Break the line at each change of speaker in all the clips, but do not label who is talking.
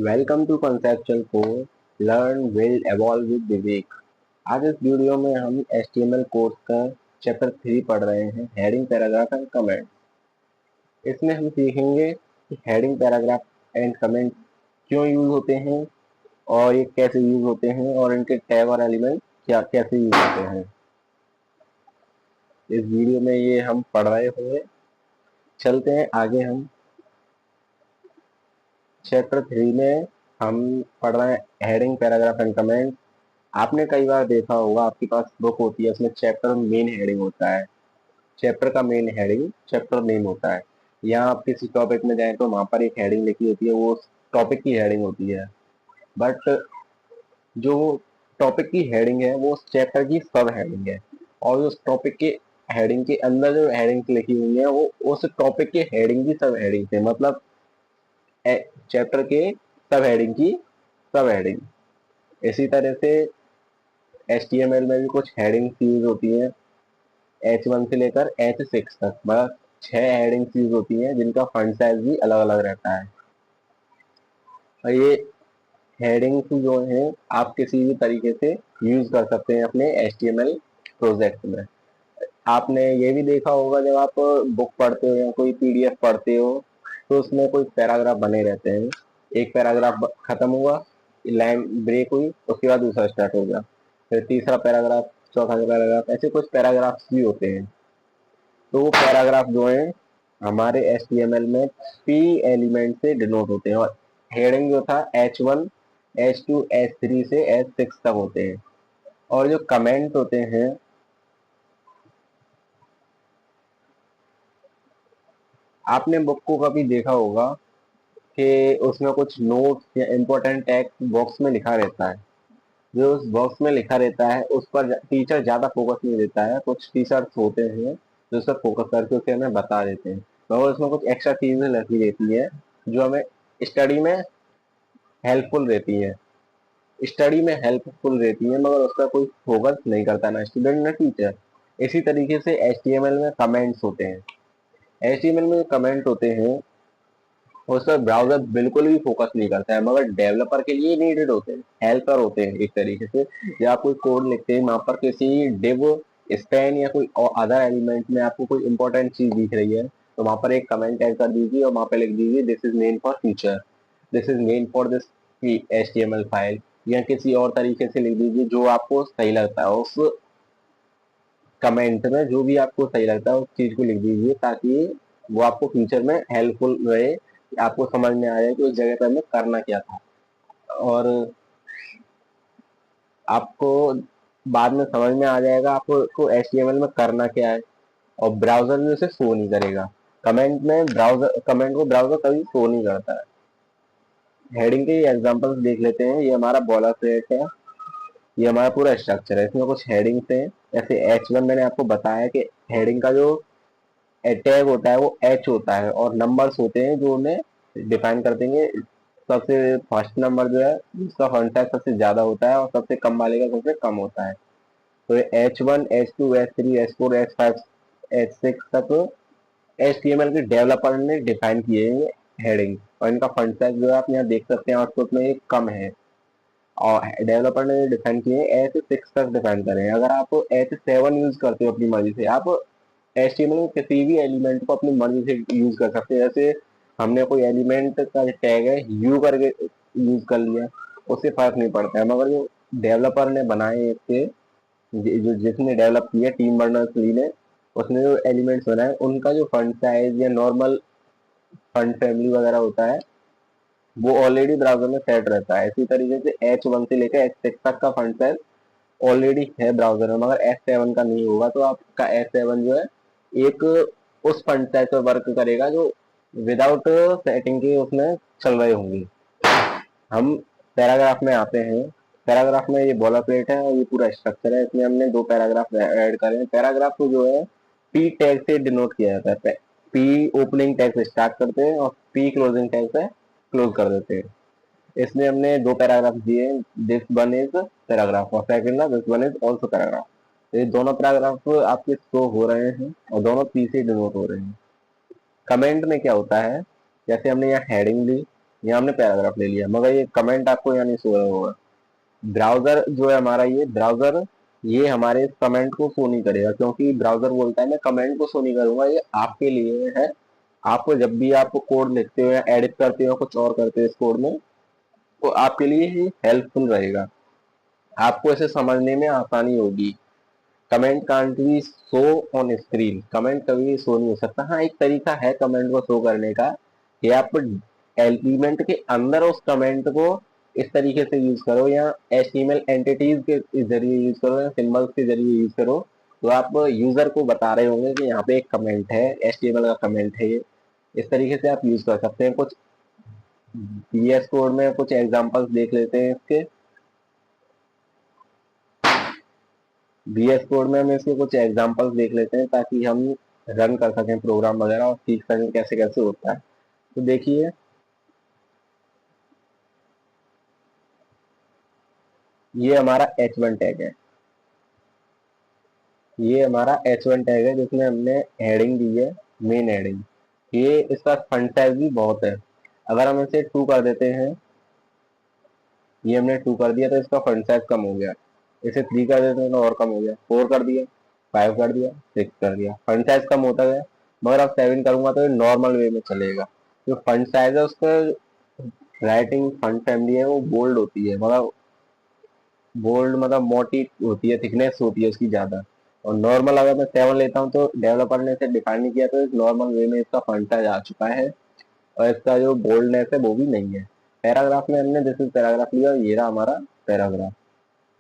Welcome to conceptual course learn build evolve with Vivek. आज इस video में हम HTML कोर्स का चैप्टर 3 पढ़ रहे हैं, हेडिंग पैराग्राफ एंड कमेंट। इसमें हम सीखेंगे कि हेडिंग पैराग्राफ एंड कमेंट क्यों यूज होते हैं और ये कैसे यूज होते हैं और इनके टैग और एलिमेंट क्या कैसे यूज होते हैं। इस वीडियो में ये हम पढ़ रहे होंगे। चलते हैं आगे। हम चैप्टर 3 में हम पढ़ रहे हैं हेडिंग पैराग्राफ एंड कमेंट। आपने कई बार देखा होगा, आपके पास बुक होती है, उसमें चैप्टर मेन हेडिंग होता है। चैप्टर का मेन हेडिंग चैप्टर नेम होता है। यहाँ आप किसी टॉपिक में जाएं तो वहां पर एक हेडिंग लिखी होती है, वो टॉपिक की हेडिंग होती है। बट जो टॉपिक की हेडिंग है वो उस चैप्टर की सब हेडिंग है, और उस टॉपिक के हेडिंग के अंदर जो हेडिंग लिखी हुई है वो उस टॉपिक के हेडिंग की सब हेडिंग है, मतलब चैप्टर के सब हेडिंग की सब हेडिंग। इसी तरह से HTML में भी कुछ हेडिंग्स यूज होती हैं, H1 से लेकर H6 तक, मतलब 6 हेडिंग्स यूज होती हैं जिनका फॉन्ट साइज भी अलग अलग रहता है। और ये हेडिंग्स जो हैं आप किसी भी तरीके से यूज कर सकते हैं अपने HTML प्रोजेक्ट में। आपने ये भी देखा होगा, जब आप बुक पढ़ते हो या कोई PDF पढ़ते हो तो उसमें कोई पैराग्राफ बने रहते हैं। एक पैराग्राफ खत्म हुआ, लाइन ब्रेक हुई, उसके बाद दूसरा स्टार्ट हो गया, फिर तीसरा पैराग्राफ, चौथा पैराग्राफ, ऐसे कुछ पैराग्राफ्स भी होते हैं। तो वो पैराग्राफ जो है हमारे HTML में P एलिमेंट से डिनोट होते हैं, और हेडिंग जो था H1 H2 H3 से H6 तक होते हैं। और जो कमेंट होते हैं, आपने बुक को कभी देखा होगा कि उसमें कुछ नोट्स या इम्पोर्टेंट टेक्स्ट बॉक्स में लिखा रहता है। जो उस बॉक्स में लिखा रहता है उस पर टीचर ज्यादा फोकस नहीं देता है। कुछ टीचर्स होते हैं जो उस पर फोकस करके उसे हमें बता देते हैं, और उसमें कुछ एक्स्ट्रा चीजें लगी रहती है जो हमें स्टडी में हेल्पफुल रहती है। स्टडी में हेल्पफुल रहती है, मगर उस पर कोई फोकस नहीं करता, ना स्टूडेंट ना टीचर। इसी तरीके से HTML में कमेंट्स होते हैं। HTML में कमेंट होते हैं उस पर ब्राउजर बिल्कुल भी फोकस नहीं करता है, मगर डेवलपर के लिए नीडेड होते हैं, हेल्पर होते हैं एक तरीके से। जब आप कोई कोड लिखते हैं, वहां पर किसी डिव, स्पैन या कोई अदर एलिमेंट में आपको कोई इंपॉर्टेंट चीज दिख रही है, तो वहां पर एक कमेंट ऐड कर दीजिए और वहां पर लिख दीजिए this is main for future, this is main for this HTML file, या किसी और तरीके से लिख दीजिए जो आपको सही लगता है। उस कमेंट में जो भी आपको सही लगता है उस चीज को लिख दीजिए, ताकि वो आपको फ्यूचर में हेल्पफुल रहे, आपको समझ में आ जाए कि उस जगह पर हमें करना क्या था, और आपको बाद में समझ में आ जाएगा आपको HTML में करना क्या है, और ब्राउजर भी उसे शो नहीं करेगा। कमेंट को ब्राउजर कभी शो नहीं करता है। हेडिंग के एग्जांपल्स देख लेते हैं। ये हमारा बॉलर प्लेट है, ये हमारा पूरा स्ट्रक्चर है, इसमें कुछ हेडिंग्स हैं। जैसे H1 मैंने आपको बताया कि हेडिंग का जो टैग होता है वो H होता है, और नंबर्स होते हैं जो उन्हें डिफाइन कर देंगे। सबसे फर्स्ट नंबर जो है जिसका फॉन्ट साइज सबसे ज्यादा होता है और सबसे कम वाले का सबसे कम होता है। तो ये H1 H2 H3 H4 H5 H6 तक HTML के डेवलपर ने डिफाइन किए हैं हेडिंग, और इनका फॉन्ट साइज जो है आप यहाँ देख सकते हैं आउटपुट में, एक कम है। और डेवलपर ने डिफाइन किए H6 तक डिफाइन करे हैं। अगर आप H7 यूज करते हो अपनी मर्जी से, आप HTML में किसी भी एलिमेंट को अपनी मर्जी से यूज कर सकते हैं। जैसे हमने कोई एलिमेंट का टैग है यू करके यूज कर लिया, उससे फर्क नहीं पड़ता है। मगर जो डेवलपर ने बनाए इसके, जो जिसने डेवलप किया, टीम बर्नर्स ली ने, उसने जो एलिमेंट्स बनाए उनका जो फंड साइज या नॉर्मल फंड फैमिली वगैरह होता है वो ऑलरेडी ब्राउजर में सेट रहता है। इसी तरीके से H1 से लेकर H6 तक का फंड साइज ऑलरेडी है ब्राउजर में, मगर H7 का नहीं होगा। तो आपका H7 जो है एक उस फंड साइज पर वर्क करेगा जो विदाउट सेटिंग के उसमें चल रहे होंगे। हम पैराग्राफ में आते हैं। पैराग्राफ में ये बॉलर प्लेट है और ये पूरा स्ट्रक्चर है। इसमें हमने 2 पैराग्राफ ऐड करे हैं। पैराग्राफ को जो है P टैग से डिनोट किया जाता है। P ओपनिंग टैग से स्टार्ट करते हैं और P क्लोजिंग टैग से क्लोज कर देते हैं। इसमें हमने 2 पैराग्राफ दिए, दिस वन इज पैराग्राफ और सेकंड ना this one is also paragraph. ये दोनों पैराग्राफ आपके शो हो रहे हैं और दोनों P से डिनोट हो रहे हैं। कमेंट में क्या होता है, जैसे हमने यहाँ हेडिंग ली, यहाँ हमने पैराग्राफ ले लिया, मगर ये कमेंट आपको यहाँ नहीं शो होगा। ब्राउजर जो है हमारा, ये ब्राउजर ये हमारे कमेंट को शो नहीं करेगा, क्योंकि ब्राउजर बोलता है मैं कमेंट को शो नहीं करूंगा, ये आपके लिए है। आपको जब भी आप कोड लिखते हो या एडिट करते हो कुछ और करते हो इस कोड में, तो आपके लिए ये हेल्पफुल रहेगा, आपको इसे समझने में आसानी होगी। Comment can't be show on screen, comment कभी शो नहीं हो सकता। हाँ, एक तरीका है कमेंट को शो करने का कि आप एलिमेंट के अंदर उस कमेंट को इस तरीके से यूज करो, या एचटीएमएल एंटिटीज के जरिए यूज करो, या सिंबल्स के जरिए यूज करो, तो आप यूजर को बता रहे होंगे कि यहाँ पे एक कमेंट है, एचटीएमएल का कमेंट है ये। इस तरीके से आप यूज कर सकते हैं। कुछ VS कोड में कुछ एग्जांपल्स देख लेते हैं इसके। VS कोड में हम इसके कुछ एग्जांपल्स देख लेते हैं, ताकि हम रन कर सकें प्रोग्राम वगैरह और सीख सकें कैसे कैसे होता है। तो देखिए, ये हमारा H1 टैग है, ये हमारा H1 टैग है जिसमें हमने हेडिंग दी है, मेन हेडिंग। ये इसका फंट साइज भी बहुत है। अगर हम इसे 2 कर देते हैं, ये हमने 2 कर दिया तो इसका फंट साइज कम हो गया। इसे 3 कर देते हैं तो और कम हो गया, 4 कर दिया, 5 कर दिया, 6 कर दिया, फंट साइज कम होता गया। मगर अब 7 करूंगा तो ये नॉर्मल वे में चलेगा। जो फंट साइज है उसका राइटिंग फंट फैमिली है वो बोल्ड होती है, मतलब बोल्ड मतलब मोटी होती है, थिकनेस होती है उसकी ज्यादा। और नॉर्मल अगर मैं 7 लेता हूँ तो डेवलपर ने इसे डिफाइन नहीं किया, तो इस नॉर्मल वे में इसका फंट साइज आ चुका है, और इसका जो बोल्डनेस है वो भी नहीं है। पैराग्राफ में हमने दिस इज पैराग्राफ लिया, ये रहा हमारा पैराग्राफ।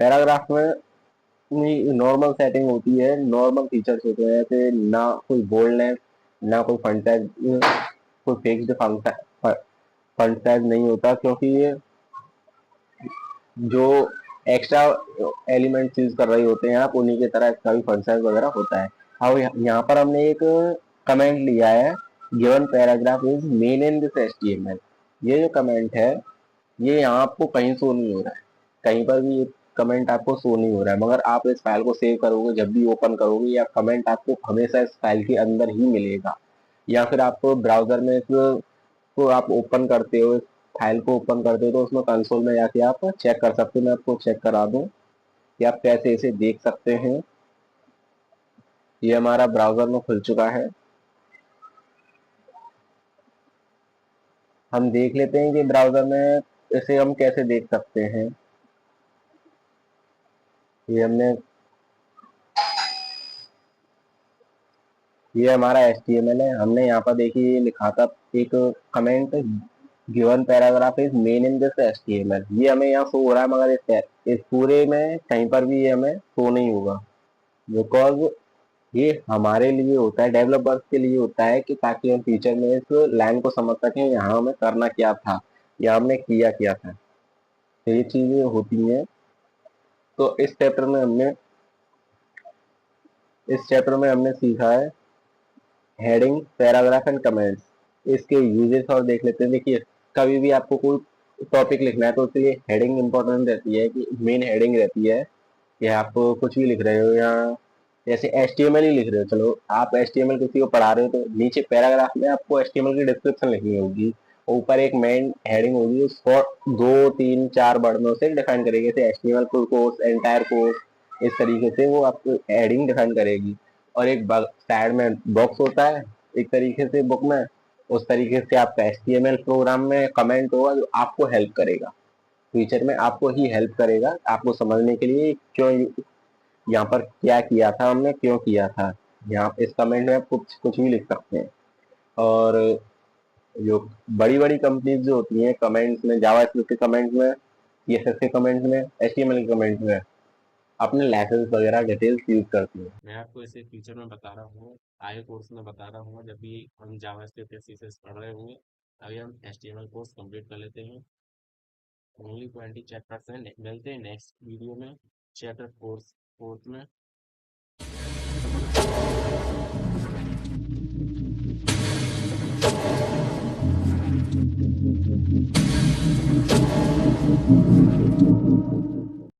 पैराग्राफ में नॉर्मल सेटिंग होती है, नॉर्मल फीचर्स होते हैं, जैसे ना कोई बोल्डनेस, ना कोई फंट साइज, कोई फिक्स्ड फंट साइज नहीं होता, क्योंकि ये जो एक्स्ट्रा एलिमेंट यूज कर रहे होते हैं आप, उन्हीं की तरह इसका भी फंट साइज वगैरह होता है। अब यहाँ पर हमने एक कमेंट लिया है, given paragraph is main in this HTML. ये जो कमेंट है ये यहाँ आपको कहीं शो नहीं हो रहा है, कहीं पर भी ये कमेंट आपको शो नहीं हो रहा है, मगर आप इस फाइल को सेव करोगे, जब भी ओपन करोगे, या कमेंट आपको हमेशा इस फाइल के अंदर ही मिलेगा। या फिर आपको ब्राउजर में इसको आप ओपन करते हो, फाइल को ओपन करते हो, तो उसमें कंसोल में जाके आप चेक कर सकते हो। मैं आपको चेक करा दूं कि आप कैसे इसे देख सकते हैं। ये हमारा ब्राउजर में खुल चुका है। हम देख लेते हैं कि ब्राउजर में इसे हम कैसे देख सकते हैं। ये हमने ये हमारा HTML है। हमने यहाँ पर देखिए लिखा था एक comment, given paragraph is main in this HTML। ये हमें यहाँ शो हो रहा है, मगर इस पूरे में कहीं पर भी ये हमें शो नहीं होगा, बिकॉज ये हमारे लिए होता है, डेवलपर्स के लिए होता है, कि ताकि हम फ्यूचर में इस लाइन को समझ सकें, यहाँ हमें करना क्या था या हमने किया क्या था। तो ये चीजें होती हैं। तो इस चैप्टर में हमने सीखा है हेडिंग, पैराग्राफ एंड कमेंट्स। इसके यूजेस और देख लेते हैं। देखिए, कभी भी आपको कोई टॉपिक लिखना है तो उसके लिए हेडिंग इंपॉर्टेंट रहती है, कि मेन हेडिंग रहती है कि आप कुछ भी लिख रहे हो, या जैसे HTML ही लिख रहे हो, चलो आप HTML किसी को पढ़ा रहे हो तो नीचे पैराग्राफ में आपको HTML की डिस्क्रिप्शन लिखनी होगी, ऊपर एक मेन हेडिंग होगी, उसको 2 3 4 वर्डों से डिफाइन करेगी, जैसे HTML full course, entire course, इस तरीके से वो आपको हेडिंग डिफाइन करेगी। और एक साइड में बॉक्स होता है एक तरीके से बुक में, उस तरीके से आपका HTML प्रोग्राम में कमेंट होगा जो आपको हेल्प करेगा, फ्यूचर में आपको ही हेल्प करेगा, आपको समझने के लिए क्यों यहाँ पर क्या किया था हमने, क्यों किया था। यहाँ इस कमेंट में आप कुछ कुछ भी लिख सकते हैं। और जो बड़ी बड़ी कंपनीज जो होती हैं कमेंट्स में, जावास्क्रिप्ट के कमेंट्स में, CSS के कमेंट्स में, HTML के कमेंट्स में अपने लाइसेंस वगैरह डिटेल्स यूज करती हैं।
मैं आपको इसे फ्यूचर में बता रहा हूँ, आगे कोर्स में बता रहा हूँ, जब भी हम जावास्क्रिप्ट या सीएसएस पढ़ रहे होंगे। अभी हम एचटीएमएल कोर्स कंप्लीट कर लेते हैं। ओनली 20 चैप्टर्स हैं। मिलते हैं नेक्स्ट वीडियो में चैप्टर फोर्थ में।